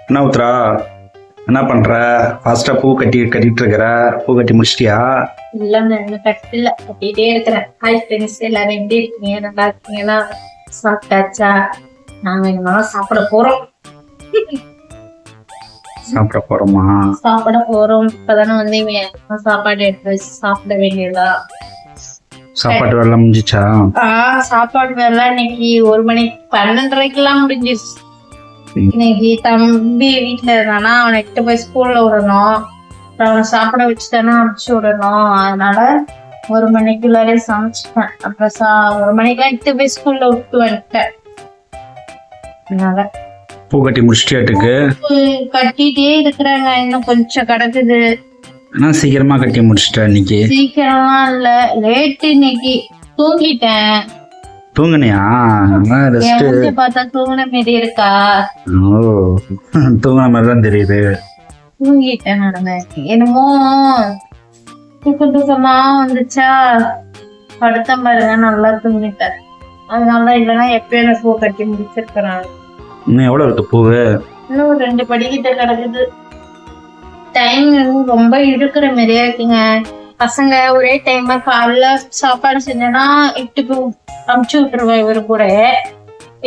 என்ன உத்ரா, என்ன பண்ற? ஃபாஸ்டா பூ கட்டிட்டு இருக்கிற. பூ கட்டி முடிச்சிட்டியா? இல்லங்க, இன்னும் கட்டல, கட்டிட்டே இருக்கிறேன். ஹாய் ஃப்ரெண்ட்ஸ், எல்லாரும் எப்படி இருக்கீங்க? நல்லா இருக்கீங்களா? சாப்பிட்டாச்சா? நாங்க இனிமேல் சாப்பிட போறோம். சாப்பிட போறோமா? சாப்பிட போறோம். இப்பதானே வந்து இவன் சாப்பாடு எடுத்து வச்சு சாப்பிட வேண்டியதா. சாப்பாட்டு வேலை முடிஞ்சிச்சா? சாப்பாடு வேலை இன்னைக்கு 1 மணி 12:30 முடிஞ்சிச்சு. இன்னைக்கு தம்பி வீட்டுல இருந்தானா, அவனை கிட்ட போய் ஸ்கூல்ல விடணும். அவனை சாப்பிட வச்சுட்டானா அனுப்பிச்சு விடணும். அதனால 1 மணிக்குள்ளாரே சமைச்சிட்டேன். அப்புறம் 1 மணிக்கெல்லாம் கிட்ட போய் ஸ்கூல்ல விட்டு வந்துட்டேன். அதனால பூ கட்டி முடிச்சிட்டியாட்டுக்கு? கட்டிட்டே இருக்கிறாங்க, இன்னும் கொஞ்சம் கிடக்குது. நான் சீக்கிரமா கட்டி முடிச்சிட்டேன் இன்னைக்கு. சீக்கிரமா இல்ல, லேட்டு இன்னைக்கு. தூங்கிட்டேன். தூங்குனியா? ரெஸ்ட் பார்த்தா தூங்குன மாரி இருக்கா? ஓ, தூங்குன மாதிரி தான் தெரியுது. தூங்கிட்டேன் நானு. என்னமோ தூக்கமா வந்துச்சா, படுத்த பாருங்க, நல்லா தூங்கிட்டேன். அதனால இல்லைன்னா எப்பயும் எனக்கு பூ கட்டி முடிச்சிருக்கிறேன். இன்னும் எவ்வளவு இருக்கு பூவு? இன்னும் 2 படிக்கிட்ட கிடக்குது. டைம் ரொம்ப இருக்கிற மாதிரியா இருக்குங்க. பசங்க ஒரே டைம்ல காலைல சாப்பாடு செஞ்சேன்னா இட்டுக்கு அமுச்சு விட்டுருவேன் இவரு கூட.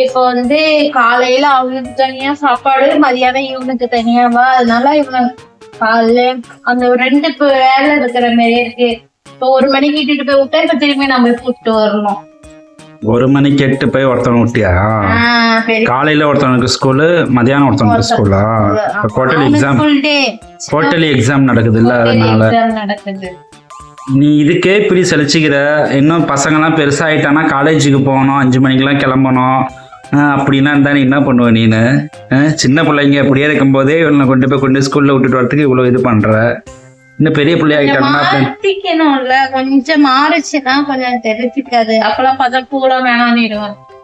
இப்போ வந்து காலையில அவனுக்கு தனியா சாப்பாடு, மதியானம் இவனுக்கு தனியாவா. அதனால இவன் காலையில அந்த 2 வேலை இருக்கிற மாதிரியே இருக்கு. இப்போ 1 மணிக்கு இட்டுட்டு போய் விட்டா இப்ப திரும்பி நம்ம கூப்பிட்டு வரணும். 1 மணிக்கு 8 போய் ஒருத்தவங்க விட்டியா? காலையில ஒருத்தவனுக்கு ஸ்கூலு, மதியானம் ஒருத்தவனுக்கு ஸ்கூலா? குவார்டர்லி எக்ஸாம் நடக்குது இல்ல, அதனால நடக்குது. நீ இதுக்கே இப்படி செழிச்சுக்கிற. இன்னும் பசங்கெல்லாம் பெருசாயிட்டானா காலேஜுக்கு போகணும், 5 மணிக்கெல்லாம் கிளம்பணும். அப்படின்னா இருந்தா நீ என்ன பண்ணுவ? நீனு சின்ன பிள்ளைங்க அப்படியே இருக்கும் போதே இவனை கொண்டு ஸ்கூல்ல விட்டுட்டு வரதுக்கு இவ்வளவு இது பண்ற. இன்னும் பெரிய பிள்ளை ஆயிட்டாங்கன்னா கொஞ்சம் மாறிச்சுன்னா கொஞ்சம் தெரிஞ்சுக்காது. அப்பெல்லாம் பார்த்தா பூலாம் வேணான்னு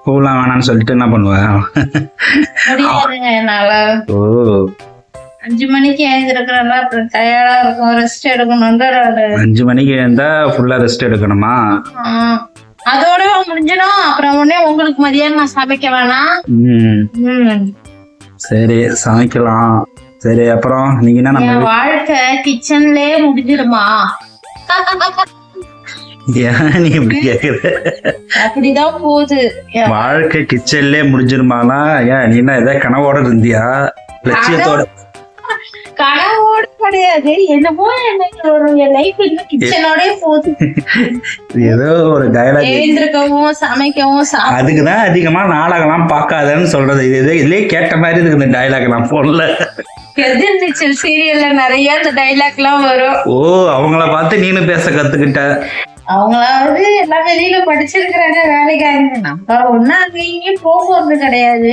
பூலாம் வேணான்னு சொல்லிட்டு என்ன பண்ணுவேன்? முடியாதுங்க என்னால. ஓ, 5 மணிக்கு எழுந்திருக்கிறதா, அப்புறம் டயர்டா இருக்கும், ரெஸ்ட் எடுக்கணும். 5 மணிக்கு எழுந்தா ஃபுல்லா ரெஸ்ட் எடுக்கணுமா? அதோட முடிஞ்சிடும். அப்புறம் உடனே உங்களுக்கு மதியானம் நான் சமைக்க வேணாம். சரி, சமைக்கலாம். சரி, அப்புறம் நீங்க என்ன, நம்ம வாழ்க்கை கிச்சன்லயே முடிஞ்சிடுமா? ஏன் நீ இப்படி கேக்குற? அப்படிதான் போகுது வாழ்க்கை. கிச்சன்லயே முடிஞ்சிருமானா? ஏன் நீ என்ன ஏதாவது கனவோட இருந்தியா? லட்சியத்தோட? கனவோட கிடையாது, என்னமோ என் லைஃப் இன்னும் கிச்சனோட போகுது. ஏதோ ஒரு டயலாக். எழுந்திருக்கவும் சமைக்கவும். அதுக்குதான் அதிகமா நாடகம்லாம் பார்க்காதன்னு சொல்றது. இதுலயே கேட்ட மாதிரி இருக்கு இந்த டயலாக். நான் போடல. எதிர்நீச்சல் சீரியல்ல நிறைய இந்த டைலாக் எல்லாம் வரும். ஓ, அவங்கள பார்த்து நீனு பேச கத்துக்கிட்ட. அவங்களாவது எல்லாம் வெளியில படிச்சிருக்கிறாங்க, வேலைக்காரங்க. நம்ம ஒன்னா அங்க இங்கேயும் போகிறது கிடையாது.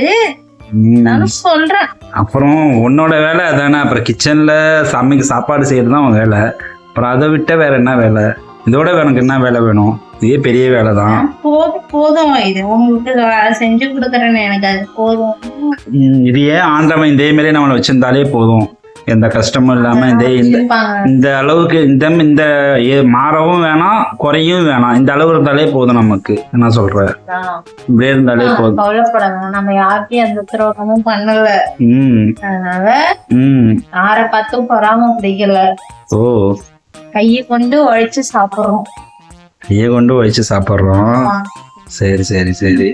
நானும் சொல்றேன். அப்புறம் உன்னோட வேலை அதானே. அப்புறம் கிச்சன்ல சாப்பாடு செய்யறதுதான் உன் வேலை. அப்புறம் அதை விட்ட வேற என்ன வேலை? இதோட எனக்கு என்ன வேலை வேணும்? இதே பெரிய வேலை தான். போதும், இது உங்களுக்கு செஞ்சு கொடுக்குறேன்னு எனக்கு அது போதும். இது ஏன் ஆண்டவன் இதே மாதிரி நம்மளை வச்சிருந்தாலே போதும், எந்த கஷ்டமும் இல்லாம. இந்த அளவுக்கு இந்த மாறவும் வேணாம், குறையும் வேணாம். இந்த அளவு இருந்தாலே போதும் நமக்கு. என்ன சொல்ற? இப்படியே இருந்தாலே போதும். கவலைப்படாம நம்ம யார்கிட்டயும் எந்த துரோகமும் பண்ணல. அதனால யாரை பார்த்தும் பொறாம பிடிக்கல. ஓ, கையை கொண்டு உழைச்சு சாப்பிடுறோம். சரி சரி சரி.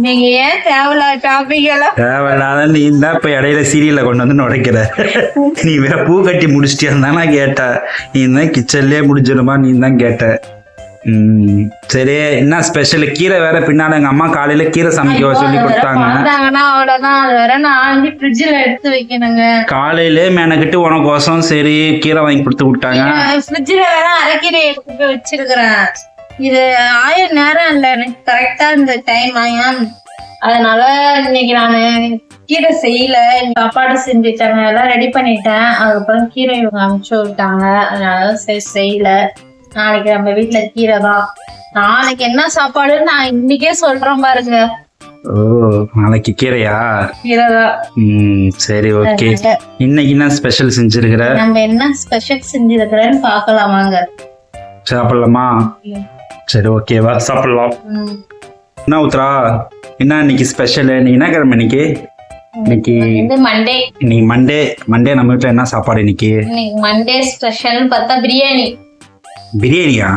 நீங்க ஏன் தேவையில்லாத நீ தான் இப்ப இடையில சீரியல்ல கொண்டு வந்து நுழைக்கிற. நீ வேற பூ கட்டி முடிச்சிட்டியா நான் கேட்ட. நீ தான் கிச்சன்லயே முடிஞ்சிருமா நீ தான் கேட்ட. சரி, என்ன ஸ்பெஷல்? கீரை வேற பின்னாடி எங்க அம்மா காலையில கீரை சமைக்க சொல்லி கொடுத்தாங்க. எடுத்து வைக்கணுங்க. காலையில மெனக்கிட்டு உனக்கோசம் சரி கீரை வாங்கி கொடுத்து விட்டாங்க. ஃப்ரிட்ஜ்ல வேற அரைக்கீரை எடுத்து போய் வச்சிருக்கிறேன். இது 1000 நேரம் இல்ல, எனக்கு கரெக்டா இந்த டைம் ஆயம். அதனால இன்னைக்கு நானு கீரை செய்யல. சாப்பாடு செஞ்சுட்டாங்க, எல்லாம் ரெடி பண்ணிட்டேன். அதுக்கப்புறம் கீரை இவங்க அனுப்பிச்சு விட்டாங்க. அதனால சரி செய்யல. நாளைக்கு நம்ம வீட்டுல கீரை தான். நாளைக்கு என்ன சாப்பாடுன்னு நான் இன்னைக்கே சொல்றேன் பாருங்க. ஓ, நாளைக்கு கீரையா? கீரை தான். சரி, ஓகே. இன்னைக்கு என்ன ஸ்பெஷல் செஞ்சிருக்கிற? நம்ம என்ன ஸ்பெஷல் செஞ்சிருக்கிறேன்னு பாக்கலாமாங்க? சாப்பிடலாமா? சரி, ஓகேவா, சாப்பிடலாம். என்ன உத்ரா, என்ன இன்னைக்கு ஸ்பெஷல்? நீ என்ன கிழமை இன்னைக்கு? இன்னைக்கு மண்டே. இன்னைக்கு மண்டே நம்ம வீட்டில் என்ன சாப்பாடு இன்னைக்கு? இன்னைக்கு மண்டே ஸ்பெஷல்னு பார்த்தா பிரியாணி. பிரியாணியா?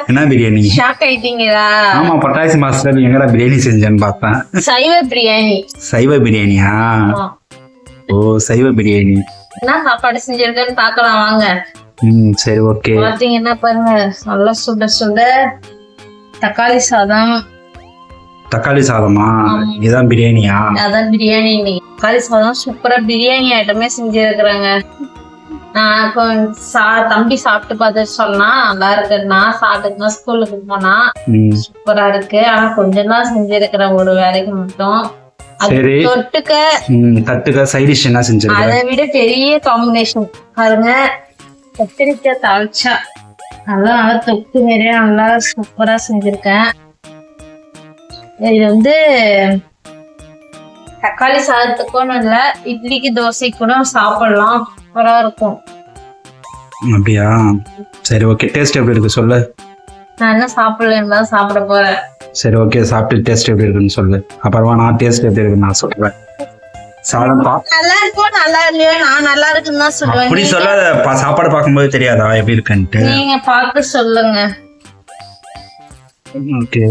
என்ன பிரியாணி? ஷாக் ஆயிட்டீங்களா? ஆமா, பட்டாசு மாஸ்டர் எங்கடா பிரியாணி செஞ்சேன்னு பார்த்தேன். சைவ பிரியாணி. சைவ பிரியாணியா? ஓ, சைவ பிரியாணி. என்ன சாப்பாடு செஞ்சிருக்கேன்னு பார்க்கலாம் வாங்க. சரி, ஓகே. பாத்தீங்கன்னா பாருங்க, நல்லா சுட சுட தக்காளி சாதம். தக்காளி சாதமா? இதுதான் பிரியாணியா? அதான் பிரியாணி. இன்னைக்கு தக்காளி சாதம் சூப்பரா பிரியாணி ஐட்டமே செஞ்சிருக்கிறாங்க. தம்பி சாப்பிட்டு பார்த்து சொன்னா நல்லா இருக்கு. நான் சாப்பிட்டு ஸ்கூலுக்கு போனா சூப்பரா இருக்கு. ஆனா கொஞ்சம் தான் செஞ்சிருக்கிறேன், ஒரு வேலைக்கு மட்டும். தொட்டுக்க சைட் டிஷ் என்ன செஞ்சிருக்கேன்? அதை விட பெரிய காம்பினேஷன் பாருங்க, கத்திரிக்காய் தாளிச்சா நல்லா தொக்கு நிறைய நல்லா சூப்பரா செஞ்சிருக்கேன். இது தக்காளி சாதத்துக்கும் இல்ல, இட்லிக்கு தோசைக்கு கூட சாப்பிடலாம், சூப்பரா இருக்கும். அப்படியா? சரி, ஓகே. டேஸ்ட் எப்படி இருக்கு சொல்லு. நான் என்ன சாப்பிடலன்னு தான் சாப்பிட போறேன். சரி, ஓகே. சாப்பிட்டு டேஸ்ட் எப்படி இருக்குன்னு சொல்லு. அப்புறமா நான் டேஸ்ட் எப்படி இருக்குன்னு நான் சொல்றேன். சாதம் நல்லா இருக்கும், நல்லா இல்லையோ நான் நல்லா இருக்குன்னு தான் சொல்லுவேன். அப்படி சொல்லாத, சாப்பாடு பார்க்கும்போது தெரியாதா எப்படி இருக்குன்ட்டு? நீங்க பார்த்து சொல்லுங்க. ஓகே.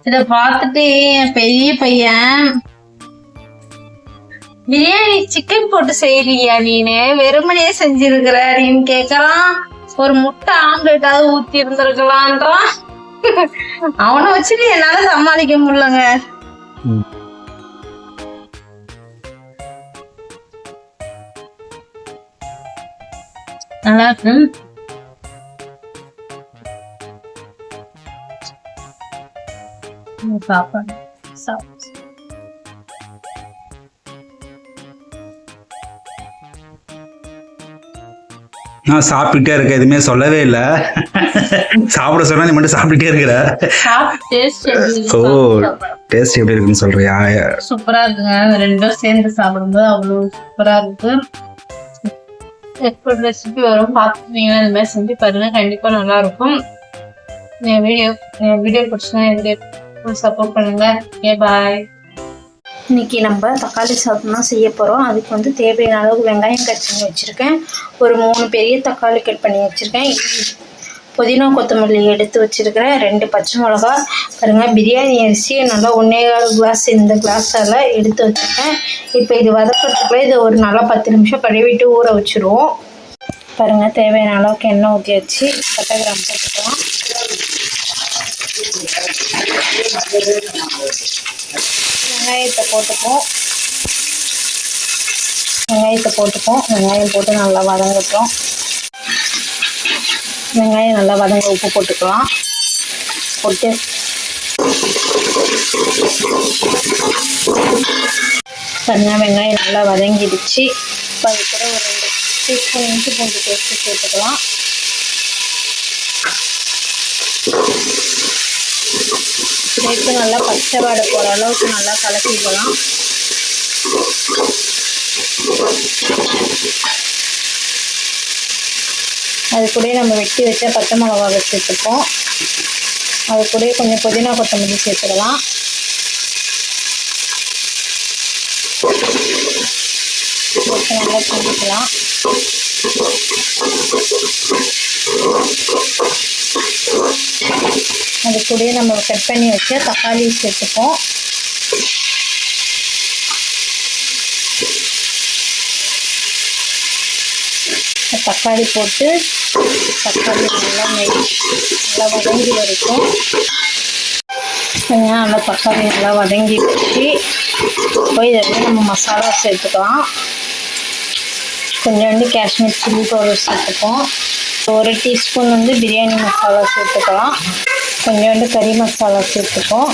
இத பார்த்துட்டு என் பெரிய பையன், பிரியாணி சிக்கன் போட்டு செய்யறியா நீனு, வெறுமனையே செஞ்சிருக்கிற அப்படின்னு கேக்குறான். ஒரு முட்டை ஆம்லெட்டாவது ஊத்தி இருந்திருக்கலான்றான். அவனை வச்சுட்டு என்னால சமாளிக்க முடியலங்க. நல்லா இருக்கு. சாப்பாடு நான் சாப்பிட்டுட்டே இருக்க, எதுவுமே சொல்லவே இல்லை. சாப்பிட சொன்னா நீ மட்டும் சாப்பிட்டுட்டே இருக்கிற. ஓ, டேஸ்ட் எப்படி இருக்குன்னு சொல்றியா? சூப்பரா இருக்குங்க. ரெண்டும் சேர்ந்து சாப்பிடும்போது அவ்வளவு சூப்பரா இருக்கு. எப்படி ரெசிபி வரும் பார்த்துட்டீங்கன்னா இந்த மாதிரி செஞ்சு பாருங்க, கண்டிப்பா நல்லா இருக்கும். என் வீடியோ பிடிச்சா சப்போர்ட் பண்ணுங்க. ஓகே, பாய். இன்னைக்கு நம்ம தக்காளி சாதம் தான் செய்ய போகிறோம். அதுக்கு தேவையான அளவுக்கு வெங்காயம் கட் பண்ணி வச்சுருக்கேன். ஒரு 3 பெரிய தக்காளி கட் பண்ணி வச்சுருக்கேன். புதினா கொத்தமல்லி எடுத்து வச்சுருக்கிறேன். 2 பச்சை மிளகா. பாருங்கள், பிரியாணி அரிசி நல்லா 1.25 கிளாஸ் இந்த கிளாஸால் எடுத்து வச்சுருக்கேன். இப்போ இது வதக்கிறதுக்குள்ளே இது ஒரு நல்லா 10 நிமிஷம் கழுவிட்டு ஊற வச்சுருவோம். பாருங்கள், தேவையான அளவுக்கு எண்ணெய் ஊற்றி வச்சு பட்டை கிராம்பு போட்டுக்கலாம். வெங்காயத்தை போட்டுப்போம். வெங்காயம் போட்டு நல்லா வதங்கட்டும். வெங்காயம் நல்லா வதங்க உப்பு போட்டுக்கலாம். போட்டு தனியாக வெங்காயம் நல்லா வதங்கிடுச்சு. இப்போ அது கூட ஒரு 2 டீஸ்பூன் இஞ்சி பூண்டு பேஸ்ட்டு சேர்த்துக்கலாம். சேர்த்து நல்லா பச்சை வாடை போகிற அளவுக்கு நல்லா கலக்கிக்கலாம். அது கூட நம்ம வெட்டி வச்ச பச்சை மிளகாவை சேர்த்துப்போம். அது கூட கொஞ்சம் புதினா கொத்தமல்லி சேர்த்துக்கலாம். நல்லா செஞ்சுக்கலாம். அது கூட நம்ம கட் பண்ணி வச்ச தக்காளி சேர்த்துப்போம். தக்காளி போட்டு தக்காளி நல்லா வதங்கி வரைக்கும் நல்லா தக்காளி நல்லா வதங்கி வச்சு போய் இதில் நம்ம மசாலா சேர்த்துக்கலாம். கொஞ்சோண்டு காஷ்மீர் சில்லி பவுடர் சேர்த்துப்போம். 1 டீஸ்பூன் பிரியாணி மசாலா சேர்த்துக்கலாம். கொஞ்சோண்டு கறி மசாலா சேர்த்துப்போம்.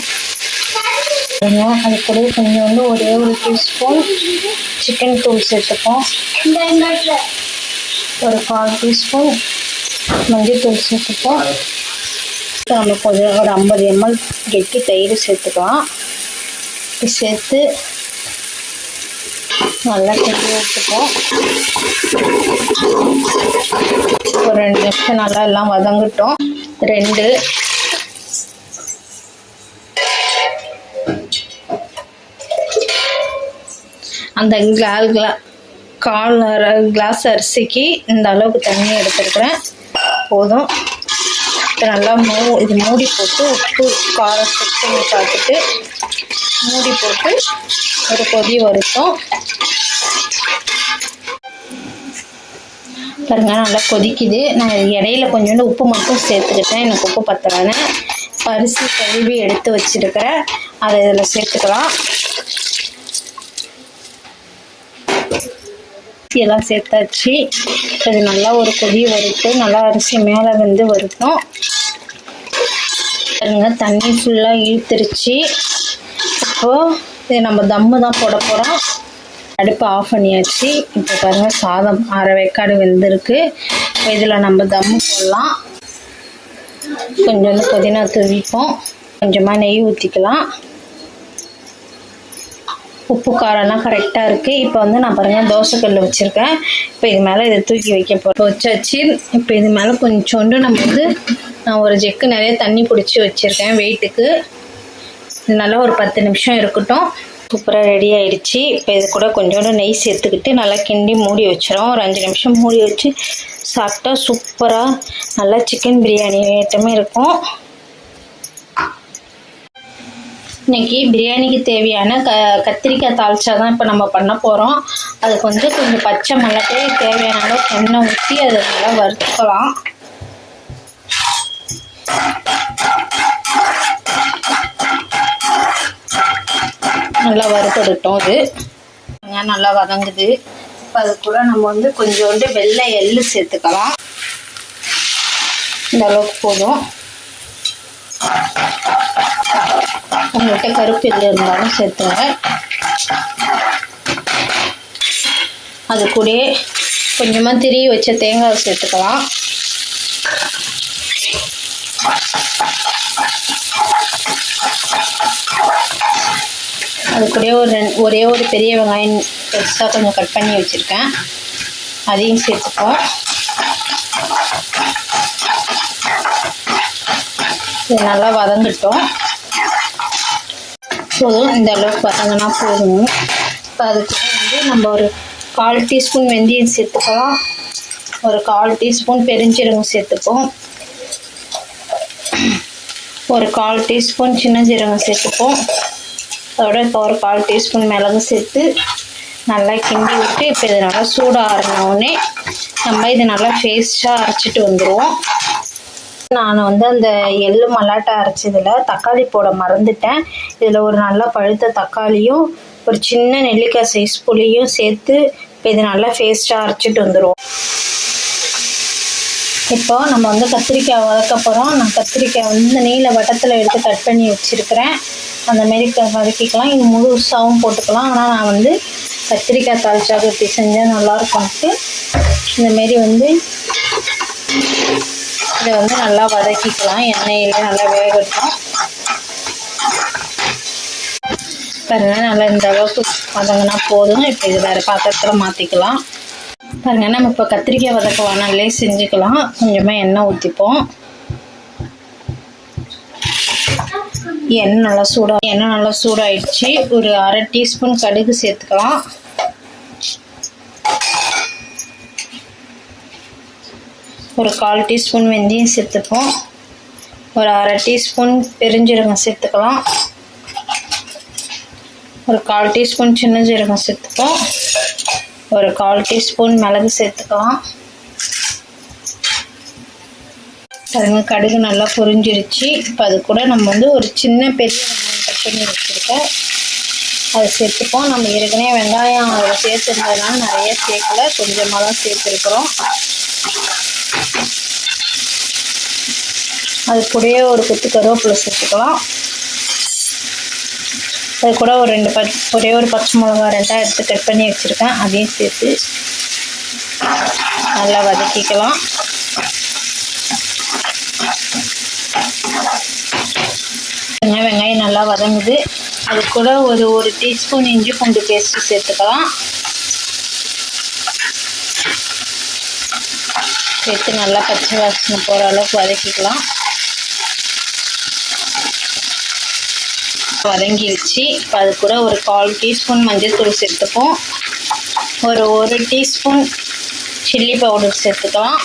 அது கூட கொஞ்சோண்டு ஒரே 1 டீஸ்பூன் சிக்கன் தூள் சேர்த்துப்போம். ஒரு 1/4 டீஸ்பூன் மஞ்சள் தூள் சேர்த்துப்போம். நம்ம கொஞ்சம் ஒரு 50 ml கெட்டி தயிர் சேர்த்துக்கலாம். சேர்த்து நல்லா கிண்டி விட்டுப்போம். ஒரு 2 நிமிஷம் நல்லா எல்லாம் வதங்கட்டும். 2 அந்த கால் கிளாஸ் அரிசிக்கு இந்த அளவுக்கு தண்ணி எடுத்துருக்குறேன். போதும். நல்லா இது மூடி போட்டு உப்பு காரம் செக் பண்ணி பார்த்துட்டு மூடி போட்டு ஒரு கொதி வருத்தம். பாருங்க நல்லா கொதிக்குது. நான் இடையில கொஞ்சோண்டு உப்பு மட்டும் சேர்த்துக்கிட்டேன், எனக்கு உப்பு பத்தலைன்னு. அரிசி கழுவி எடுத்து வச்சிருக்கிறேன், அதை இதில் சேர்த்துக்கலாம். எல்லாம் சேர்த்தாச்சு. இது நல்லா ஒரு கொதி வறுத்து நல்லா அரிசி மேலே வந்து வருத்தோம். பாருங்க தண்ணி ஃபுல்லாக இழுத்துருச்சு. இப்போது இது நம்ம தம்மு தான் போட போகிறோம். அடுப்பு ஆஃப் பண்ணியாச்சு. இப்போ பாருங்கள் சாதம் அரை வேக்காடு வெந்திருக்கு. இதில் நம்ம தம்மு போடலாம். கொஞ்சோண்டு புதினா தூவிப்போம், கொஞ்சமாக நெய் ஊற்றிக்கலாம். உப்பு காரம்லாம் கரெக்டாக இருக்குது. இப்போ வந்து நான் பாருங்கள் தோசைக்கல் வச்சுருக்கேன். இப்போ இது மேலே இதை தூக்கி வைக்க போகிறோம். வச்சாச்சு. இப்போ இது மேலே கொஞ்சோண்டு நான் ஒரு ஜெக்கு நிறைய தண்ணி பிடிச்சி வச்சுருக்கேன் வெயிட்டுக்கு. இது நல்லா ஒரு 10 நிமிஷம் இருக்கட்டும். சூப்பராக ரெடி ஆகிடுச்சு. இப்போ இது கூட கொஞ்சோண்டு நெய் சேர்த்துக்கிட்டு நல்லா கிண்டி மூடி வச்சிடும். ஒரு 5 நிமிஷம் மூடி வச்சு சாப்பிட்டா சூப்பராக நல்லா சிக்கன் பிரியாணி ஐட்டமே இருக்கும். இன்றைக்கி பிரியாணிக்கு தேவையான கத்திரிக்காய் தாளிச்சா தான் இப்போ நம்ம பண்ண போகிறோம். அதுக்கு வந்து கொஞ்சம் பச்சை மிளகாய் தேவையான அளவுக்கு எண்ணெய் ஊற்றி அதை நல்லா வறுத்துக்கலாம். நல்லா வறுத்தெடுத்தோம். அது நல்லா வதங்குது. இப்போ அது கூட நம்ம வந்து கொஞ்சோண்டு வெள்ளை எள்ளு சேர்த்துக்கலாம். இந்த அளவுக்கு போதும். உங்கள்கிட்ட கருப்பு எள்ளு இருந்தாலும் சேர்த்துங்க. அது கூட கொஞ்சமாக திரி வச்ச தேங்காய் சேர்த்துக்கலாம். அது கூட ஒரே ஒரு பெரிய வெங்காயம் பெருசாக கொஞ்சம் கட் பண்ணி வச்சுருக்கேன், அதையும் சேர்த்துப்போம். இது நல்லா வதங்கட்டும். போதும், இந்த அளவுக்கு வதங்கினா போதும். இப்போ அதுக்கு வந்து நம்ம ஒரு 1/4 டீஸ்பூன் வெந்தயம் சேர்த்துக்கலாம். ஒரு 1/4 டீஸ்பூன் பெருஞ்சீரகம் சேர்த்துப்போம். ஒரு 1/4 டீஸ்பூன் சின்ன ஜீரகம் சேர்த்துப்போம். அதோட இப்போ ஒரு 1/4 டீஸ்பூன் மிளகு சேர்த்து நல்லா கிண்டி விட்டு இப்போ இது நல்லா சூடாக ஆறினோடனே நம்ம இது நல்லா பேஸ்ட்டாக அரைச்சிட்டு வந்துடுவோம். நான் வந்து அந்த எள்ளு மல்லாட்டை அரைச்சதில் தக்காளி போட மறந்துட்டேன். இதில் ஒரு நல்லா பழுத்த தக்காளியும் ஒரு சின்ன நெல்லிக்காய் சைஸ் புளியும் சேர்த்து இப்போ இது நல்லா பேஸ்ட்டாக அரைச்சிட்டு வந்துடுவோம். இப்போ நம்ம வந்து கத்திரிக்காய் வதக்க போகிறோம். நான் கத்திரிக்காய் வந்து நீல வட்டத்தில் எடுத்து கட் பண்ணி வச்சுருக்கிறேன். அந்தமாரி வதக்கிக்கலாம். இது முழுசாகவும் போட்டுக்கலாம். ஆனால் நான் வந்து கத்திரிக்காய் தாளிச்சாக்கு இப்படி செஞ்சால் நல்லாயிருக்கும்ட்டு இந்தமாரி வந்து இதை வந்து நல்லா வதக்கிக்கலாம். எண்ணெயிலே நல்லா வேகட்டும். பாருங்கள் நல்லா இந்த அளவுக்கு வதங்கினா போதும். இப்போ இது வேறு பாத்திரத்தில் மாற்றிக்கலாம். பாருங்கள் நம்ம இப்போ கத்திரிக்காய் வதக்க வானல்லே செஞ்சுக்கலாம். கொஞ்சமாக எண்ணெய் ஊற்றிப்போம். எண்ணெய் நல்லா சூடாயிடுச்சு. ஒரு 1/2 டீஸ்பூன் கடுகு சேர்த்துக்கலாம். ஒரு 1/4 டீஸ்பூன் வெந்தயம் சேர்த்துப்போம். ஒரு 1/2 டீஸ்பூன் பெருஞ்சீரகம் சேர்த்துக்கலாம். ஒரு 1/4 டீஸ்பூன் சின்ன ஜீரகம் சேர்த்துப்போம். ஒரு 1/4 டீஸ்பூன் மிளகு சேர்த்துக்கலாம். பாருங்க கடுகு நல்லா பொரிஞ்சிருச்சு. இப்போ அது கூட நம்ம வந்து ஒரு சின்ன பெரிய வெங்காயம் கட் பண்ணி வச்சுருக்கோம், அதை சேர்த்துப்போம். நம்ம ஏற்கனவே வெங்காயம் அதில் சேர்த்துருந்ததுனால நிறைய சேர்க்கலை, கொஞ்சமாக தான் சேர்த்துருக்குறோம். அது கூடயே ஒரு கொத்து கருவேப்பிலை சேர்த்துக்கலாம். அது கூட ஒரே ஒரு பச்சை மிளகா 2 எடுத்து கட் பண்ணி வச்சுருக்கேன், அதையும் சேர்த்து நல்லா வதக்கிக்கலாம். வெங்காயம் நல்லா வதங்குது. அது கூட ஒரு டீஸ்பூன் இஞ்சி பூண்டு பேஸ்ட்டு சேர்த்துக்கலாம். சேர்த்து நல்லா பச்சை வாசனை போகிற அளவுக்கு வதக்கிக்கலாம். வதங்கிடுச்சு. இப்போ அது கூட ஒரு 1/4 டீஸ்பூன் மஞ்சள் தூள் சேர்த்துப்போம். ஒரு 1 டீஸ்பூன் சில்லி பவுடர் சேர்த்துக்கலாம்.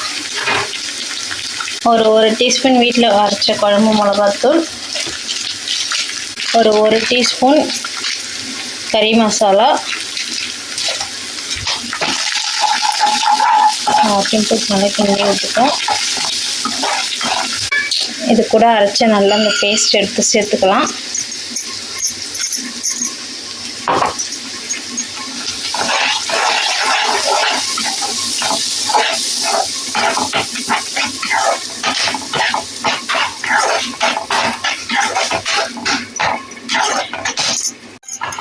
ஒரு 1 டீஸ்பூன் வீட்டில் அரைச்ச குழம்பு மிளகாத்தூள். ஒரு 1 டீஸ்பூன் கறி மசாலா. போட்டு நல்லா கிண்டி விட்டுட்டோம். இது கூட அரைச்ச நல்லா அந்த பேஸ்ட் எடுத்து சேர்த்துக்கலாம்.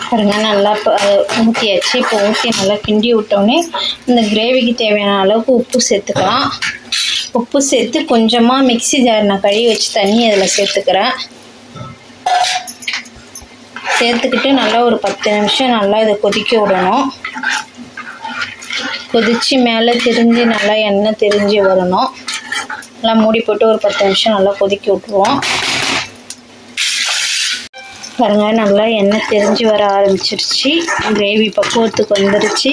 பாருங்க நல்லா ஊற்றியாச்சு. இப்போ ஊற்றி நல்லா கிண்டி விட்டோன்னே இந்த கிரேவிக்கு தேவையான அளவுக்கு உப்பு சேர்த்துக்கலாம். உப்பு சேர்த்து கொஞ்சமாக மிக்ஸி ஜார் நான் கழுவி வச்சு தண்ணி அதில் சேர்த்துக்கிறேன். சேர்த்துக்கிட்டு நல்லா ஒரு 10 நிமிஷம் நல்லா இதை கொதிக்க விடணும். கொதித்து மேலே திரிஞ்சு நல்லா எண்ணெய் திரிஞ்சு வரணும். நல்லா மூடி போட்டு ஒரு 10 நிமிஷம் நல்லா கொதிக்க விட்டுருவோம். பாருங்கள் நல்லா எண்ணெய் திரிஞ்சு வர ஆரம்பிச்சிருச்சு. கிரேவி பக்குவத்துக்கு வந்துருச்சு.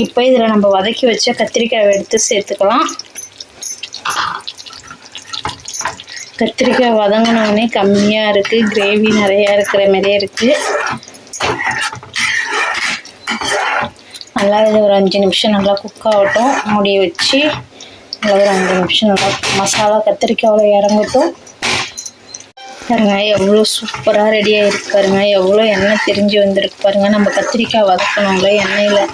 இப்போ இதில் நம்ம வதக்கி வச்ச கத்திரிக்காயை எடுத்து சேர்த்துக்கலாம். கத்திரிக்காய் வதங்கினோடனே கம்மியாக இருக்குது, கிரேவி நிறையா இருக்கிற மாதிரியே இருக்குது. நல்லா இது ஒரு 5 நிமிஷம் நல்லா குக் ஆகட்டும். மூடி வச்சு நல்லா ஒரு 5 நிமிஷம் நல்லா மசாலா கத்திரிக்காயில் இறங்கட்டும். பாருங்க எவ்வளோ சூப்பராக ரெடியாக இருக்கு. பாருங்க எவ்வளோ எண்ணெய் திரிஞ்சு வந்திருக்கு. பாருங்கள் நம்ம கத்திரிக்காய் வதக்கணும்ல எண்ணெயில்,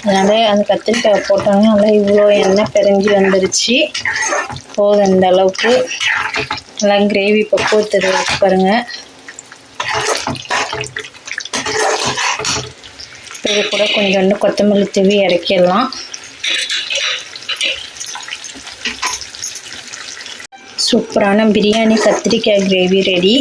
அதனால அந்த கத்திரிக்காய் போட்டோன்னா நல்லா இவ்வளோ எண்ணெய் பிரிஞ்சு வந்துருச்சு. போதும் இந்த அளவுக்கு நல்லா கிரேவி பக்குவத்தில் இருக்கு. பாருங்கள் இது கூட கொஞ்சோண்டு கொத்தமல்லி தூவி இறக்கிடலாம். சூப்பரான பிரியாணி கத்திரிக்காய் கிரேவி ரெடி.